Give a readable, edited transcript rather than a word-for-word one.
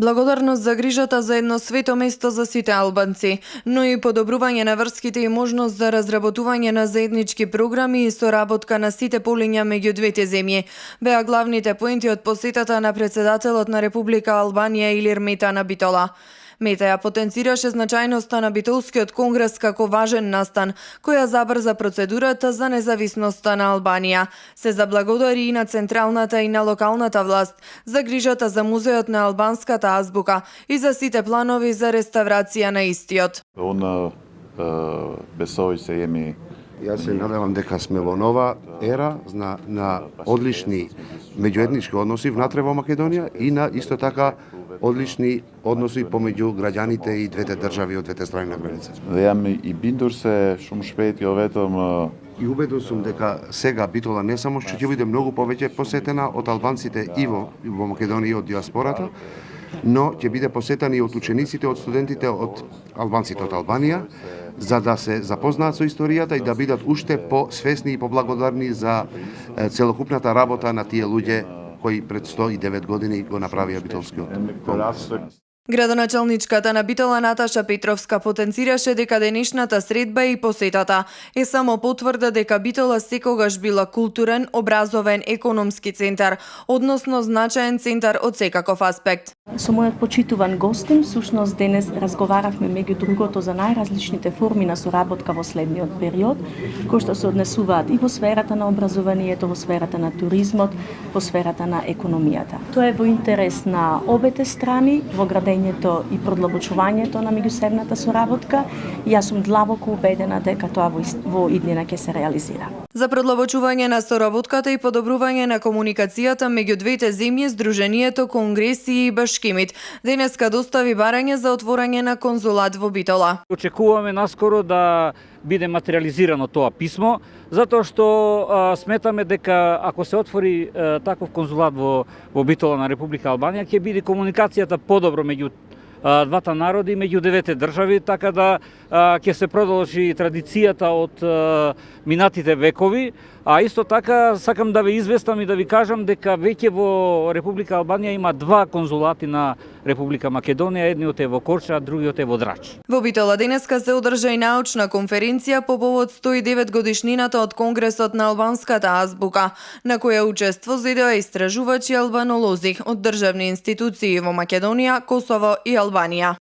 Благодарност за грижата за едно свето место за сите албанци, но и подобрување на врските и можност за разработување на заеднички програми и соработка на сите полиња меѓу двете земји беа главните поенти од посетата на председателот на Република Албанија Илир Мета на Битола. Мета ја потенцираше значајноста на Битолскиот конгрес како важен настан, која забрза процедурата за независноста на Албанија. Се заблагодари и на централната и на локалната власт за грижата за музеот на албанската азбука и за сите планови за реставрација на истиот. Јас се надевам дека сме во нова ера на одлични меѓуетнички односи внатре во Македонија и на исто така одлични односи помеѓу граѓаните и двете држави од двете страни на граница. И убеден сум дека сега Битола не само што ќе биде многу повеќе посетена од албанците и во Македонија и од диаспората, но ќе биде посетена и од учениците, од студентите, од албанците од Албанија, за да се запознаат со историјата и да бидат уште посвесни и поблагодарни за целокупната работа на тие луѓе кои пред 109 години го направија Битолскиот конгрес. Градоначалничката на Битола Наташа Петровска потенцираше дека денешната средба и посетата е само потврда дека Битола секогаш била културен, образовен, економски центар, односно значаен центар од секаков аспект. Со мојот почитуван гостин, всушност денес разговаравме меѓу другото за најразличните форми на соработка во следниот период, кои што се однесуваат и во сферата на образованието, во сферата на туризмот, во сферата на економијата. Тоа е во интерес на обете страни, во градењето и продлабочувањето на меѓусебната соработка, и јас сум длабоко убедена дека тоа во иднина ќе се реализира. За продлабочување на соработката и подобрување на комуникацијата меѓу двете земји, Сдруженијето Конгреси и Башкимит денеска достави барање за отворање на конзулат во Битола. Очекуваме наскоро да биде материализирано тоа писмо, затоа што сметаме дека ако се отвори таков конзулат во Битола на Република Албанија, ќе биде комуникацијата подобро меѓу двата народи, меѓу двете држави, така да ќе се продолжи традицијата од минатите векови, а исто така сакам да ве известам и да ви кажам дека веќе во Република Албанија има два конзулати на Република Македонија, едниот е во Корча, а другиот е во Драч. Во Битола денеска се одржа и научна конференција по повод 109 годишнината од Конгресот на албанската азбука, на која учество зедеа истражувачи албанолози од државни институции во Македонија, Косово и Албанија.